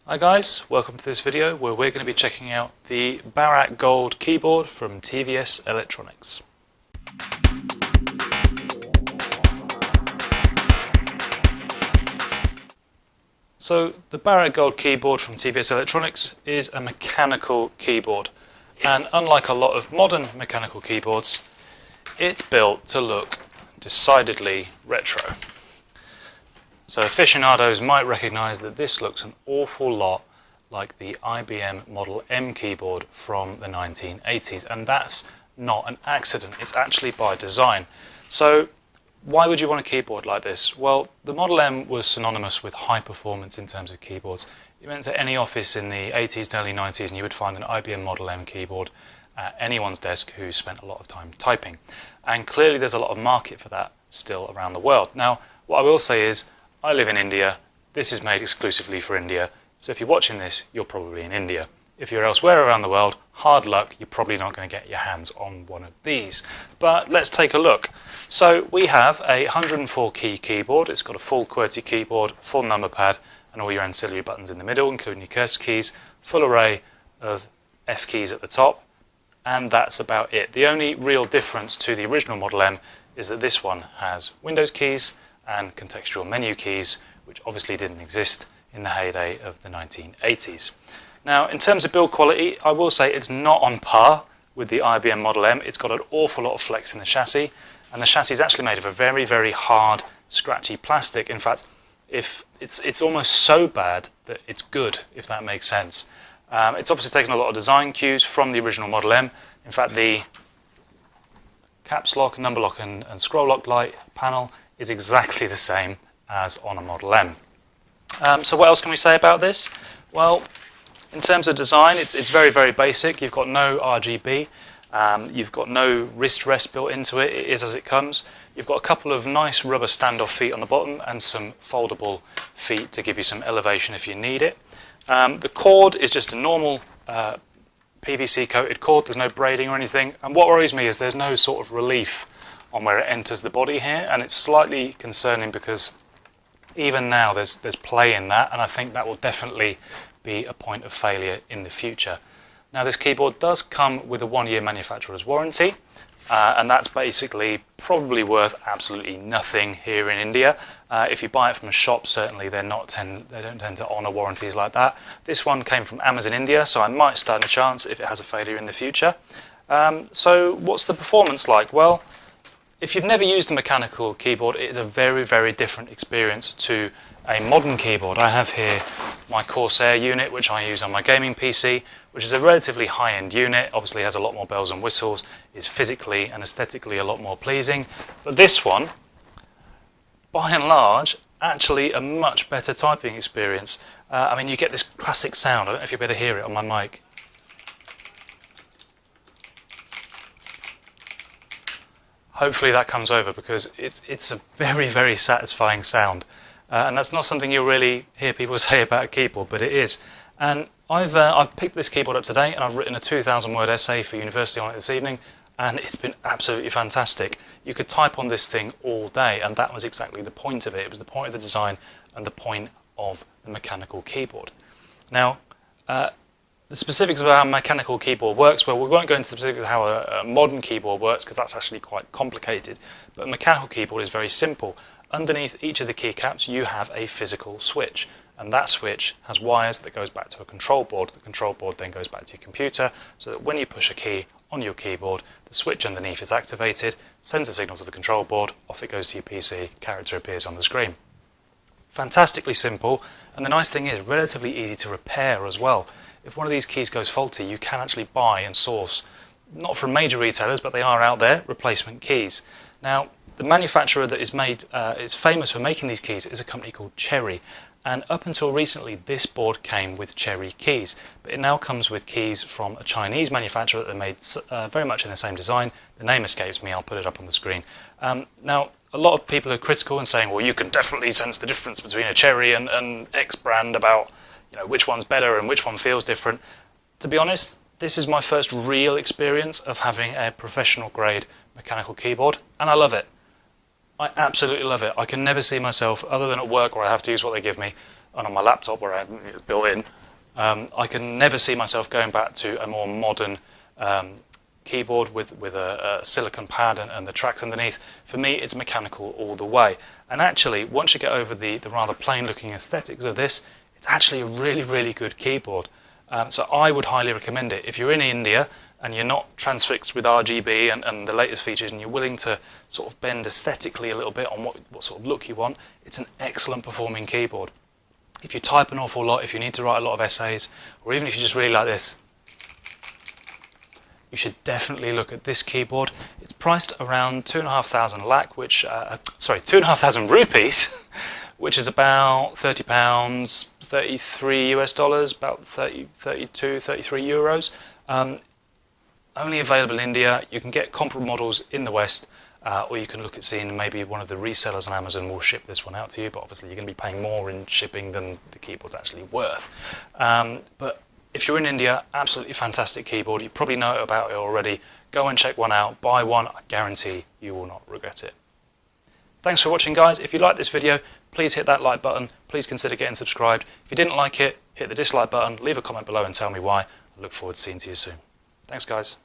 Hi guys, welcome to this video where we're going to be checking out the Bharat Gold keyboard from TVS Electronics. So the Bharat Gold keyboard from TVS Electronics is a mechanical keyboard, and unlike a lot of modern mechanical keyboards, it's built to look decidedly retro. So aficionados might recognise that this looks an awful lot like the IBM Model M keyboard from the 1980s, and that's not an accident, it's actually by design. So why would you want a keyboard like this? Well, the Model M was synonymous with high performance in terms of keyboards. You went to any office in the 80s to early 90s and you would find an IBM Model M keyboard at anyone's desk who spent a lot of time typing. And clearly there's a lot of market for that still around the world. Now, what I will say is, I live in India, this is made exclusively for India, so if you're watching this, you're probably in India. If you're elsewhere around the world, hard luck, you're probably not going to get your hands on one of these. But let's take a look. So we have a 104 key keyboard, it's got a full QWERTY keyboard, full number pad, and all your ancillary buttons in the middle, including your cursor keys, full array of F keys at the top, and that's about it. The only real difference to the original Model M is that this one has Windows keys and contextual menu keys, which obviously didn't exist in the heyday of the 1980s. Now, in terms of build quality, I will say it's not on par with the IBM Model M. It's got an awful lot of flex in the chassis, and the chassis is actually made of a very, very hard, scratchy plastic. In fact, if it's almost so bad that it's good, if that makes sense. It's obviously taken a lot of design cues from the original Model M. In fact, the caps lock, number lock, and scroll lock light panel is exactly the same as on a Model M. So what else can we say about this? Well, in terms of design, it's very, very basic. You've got no RGB, you've got no wrist rest built into it. It is as it comes. You've got a couple of nice rubber standoff feet on the bottom and some foldable feet to give you some elevation if you need it. The cord is just a normal PVC coated cord. There's no braiding or anything. And what worries me is there's no sort of relief on where it enters the body here, and it's slightly concerning because even now there's play in that, and I think that will definitely be a point of failure in the future. Now, this keyboard does come with a 1-year manufacturer's warranty, and that's basically probably worth absolutely nothing here in India. If you buy it from a shop, certainly they don't tend to honour warranties like that. This one came from Amazon India, so I might stand a chance if it has a failure in the future. So what's the performance like? Well, if you've never used a mechanical keyboard, it is a very, very different experience to a modern keyboard. I have here my Corsair unit, which I use on my gaming PC, which is a relatively high-end unit, obviously has a lot more bells and whistles, is physically and aesthetically a lot more pleasing. But this one, by and large, actually a much better typing experience. I mean, you get this classic sound. I don't know if you'll be able to hear it on my mic. Hopefully that comes over because it's a very, very satisfying sound. And that's not something you'll really hear people say about a keyboard, but it is. And I've picked this keyboard up today and I've written a 2,000-word essay for university on it this evening, and it's been absolutely fantastic. You could type on this thing all day, and that was exactly the point of it. It was the point of the design and the point of the mechanical keyboard. Now, the specifics of how a mechanical keyboard works, well, we won't go into the specifics of how a modern keyboard works because that's actually quite complicated. But a mechanical keyboard is very simple. Underneath each of the keycaps, you have a physical switch. And that switch has wires that goes back to a control board. The control board then goes back to your computer, so that when you push a key on your keyboard, the switch underneath is activated, sends a signal to the control board, off it goes to your PC, character appears on the screen. Fantastically simple, and the nice thing is relatively easy to repair as well. If one of these keys goes faulty, you can actually buy and source, not from major retailers, but they are out there, replacement keys. Now, the manufacturer that is famous for making these keys is a company called Cherry. And up until recently, this board came with Cherry keys, but it now comes with keys from a Chinese manufacturer that made very much in the same design. The name escapes me, I'll put it up on the screen. Now, a lot of people are critical and saying, well, you can definitely sense the difference between a Cherry and X brand about which one's better and which one feels different. To be honest, this is my first real experience of having a professional grade mechanical keyboard, and I love it. I absolutely love it. I can never see myself, other than at work where I have to use what they give me, and on my laptop where it's built in, I can never see myself going back to a more modern keyboard with a silicon pad and the tracks underneath. For me, it's mechanical all the way. And actually, once you get over the rather plain looking aesthetics of this, it's actually a really, really good keyboard. So I would highly recommend it. If you're in India and you're not transfixed with RGB and the latest features, and you're willing to sort of bend aesthetically a little bit on what sort of look you want, it's an excellent performing keyboard. If you type an awful lot, if you need to write a lot of essays, or even if you just really like this, you should definitely look at this keyboard. It's priced around 2,500 lakh, which 2,500 rupees, which is about £30, 33 US dollars, about 32, 33 euros. Only available in India. You can get comparable models in the West, or you can look at seeing maybe one of the resellers on Amazon will ship this one out to you, but obviously you're going to be paying more in shipping than the keyboard's actually worth. But if you're in India, absolutely fantastic keyboard. You probably know about it already. Go and check one out, buy one. I guarantee you will not regret it. Thanks for watching, guys. If you like this video, please hit that like button. Please consider getting subscribed. If you didn't like it, hit the dislike button, leave a comment below and tell me why. I look forward to seeing you soon. Thanks, guys.